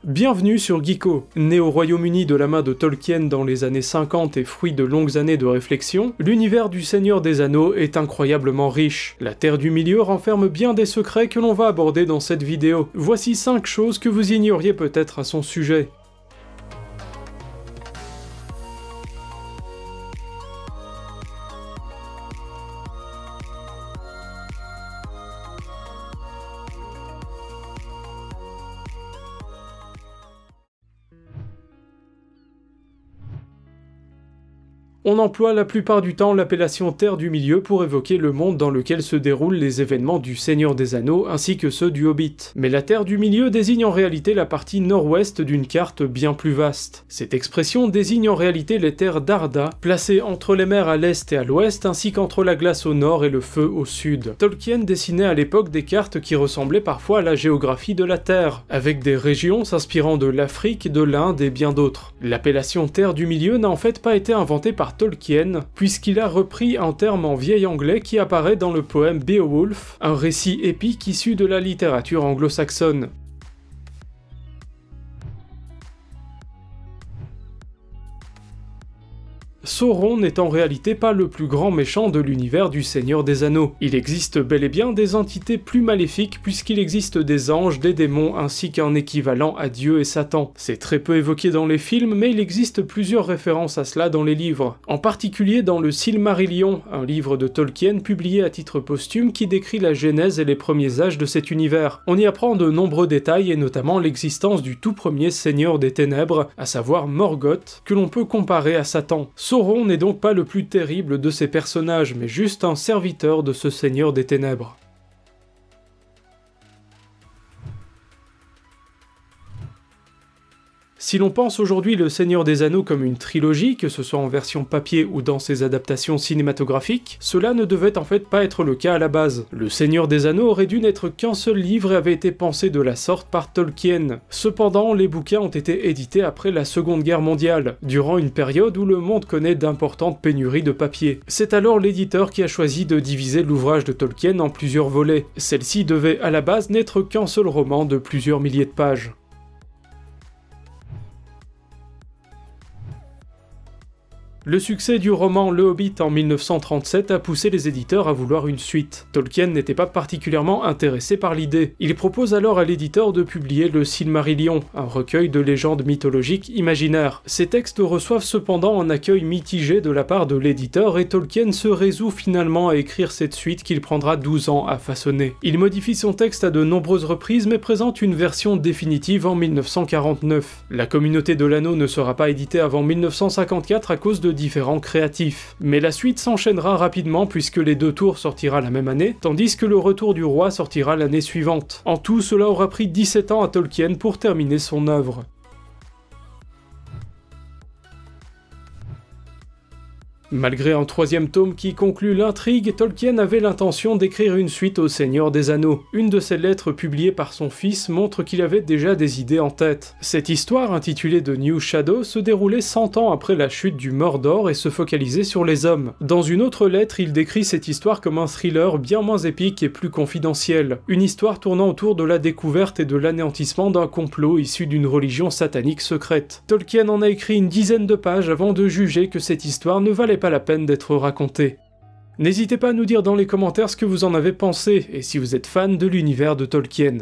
Bienvenue sur Geeko. Né au Royaume-Uni de la main de Tolkien dans les années 50 et fruit de longues années de réflexion, l'univers du Seigneur des Anneaux est incroyablement riche. La Terre du Milieu renferme bien des secrets que l'on va aborder dans cette vidéo. Voici 5 choses que vous ignoriez peut-être à son sujet. On emploie la plupart du temps l'appellation Terre du Milieu pour évoquer le monde dans lequel se déroulent les événements du Seigneur des Anneaux ainsi que ceux du Hobbit. Mais la Terre du Milieu désigne en réalité la partie nord-ouest d'une carte bien plus vaste. Cette expression désigne en réalité les terres d'Arda, placées entre les mers à l'est et à l'ouest ainsi qu'entre la glace au nord et le feu au sud. Tolkien dessinait à l'époque des cartes qui ressemblaient parfois à la géographie de la Terre, avec des régions s'inspirant de l'Afrique, de l'Inde et bien d'autres. L'appellation Terre du Milieu n'a en fait pas été inventée par Tolkien, puisqu'il a repris un terme en vieil anglais qui apparaît dans le poème Beowulf, un récit épique issu de la littérature anglo-saxonne. Sauron n'est en réalité pas le plus grand méchant de l'univers du Seigneur des Anneaux. Il existe bel et bien des entités plus maléfiques puisqu'il existe des anges, des démons ainsi qu'un équivalent à Dieu et Satan. C'est très peu évoqué dans les films, mais il existe plusieurs références à cela dans les livres. En particulier dans le Silmarillion, un livre de Tolkien publié à titre posthume qui décrit la genèse et les premiers âges de cet univers. On y apprend de nombreux détails et notamment l'existence du tout premier Seigneur des Ténèbres, à savoir Morgoth, que l'on peut comparer à Satan. Sauron n'est donc pas le plus terrible de ces personnages, mais juste un serviteur de ce Seigneur des Ténèbres. Si l'on pense aujourd'hui le Seigneur des Anneaux comme une trilogie, que ce soit en version papier ou dans ses adaptations cinématographiques, cela ne devait en fait pas être le cas à la base. Le Seigneur des Anneaux aurait dû n'être qu'un seul livre et avait été pensé de la sorte par Tolkien. Cependant, les bouquins ont été édités après la Seconde Guerre mondiale, durant une période où le monde connaît d'importantes pénuries de papier. C'est alors l'éditeur qui a choisi de diviser l'ouvrage de Tolkien en plusieurs volets. Celle-ci devait à la base n'être qu'un seul roman de plusieurs milliers de pages. Le succès du roman Le Hobbit en 1937 a poussé les éditeurs à vouloir une suite. Tolkien n'était pas particulièrement intéressé par l'idée. Il propose alors à l'éditeur de publier le Silmarillion, un recueil de légendes mythologiques imaginaires. Ces textes reçoivent cependant un accueil mitigé de la part de l'éditeur et Tolkien se résout finalement à écrire cette suite qu'il prendra 12 ans à façonner. Il modifie son texte à de nombreuses reprises mais présente une version définitive en 1949. La Communauté de l'Anneau ne sera pas éditée avant 1954 à cause de différents créatifs. Mais la suite s'enchaînera rapidement puisque les 2 tours sortira la même année, tandis que le Retour du Roi sortira l'année suivante. En tout, cela aura pris 17 ans à Tolkien pour terminer son œuvre. Malgré un 3e tome qui conclut l'intrigue, Tolkien avait l'intention d'écrire une suite au Seigneur des Anneaux. Une de ses lettres publiées par son fils montre qu'il avait déjà des idées en tête. Cette histoire, intitulée The New Shadow, se déroulait 100 ans après la chute du Mordor et se focalisait sur les hommes. Dans une autre lettre, il décrit cette histoire comme un thriller bien moins épique et plus confidentiel. Une histoire tournant autour de la découverte et de l'anéantissement d'un complot issu d'une religion satanique secrète. Tolkien en a écrit une dizaine de pages avant de juger que cette histoire ne valait pas la peine d'être racontée. N'hésitez pas à nous dire dans les commentaires ce que vous en avez pensé, et si vous êtes fan de l'univers de Tolkien.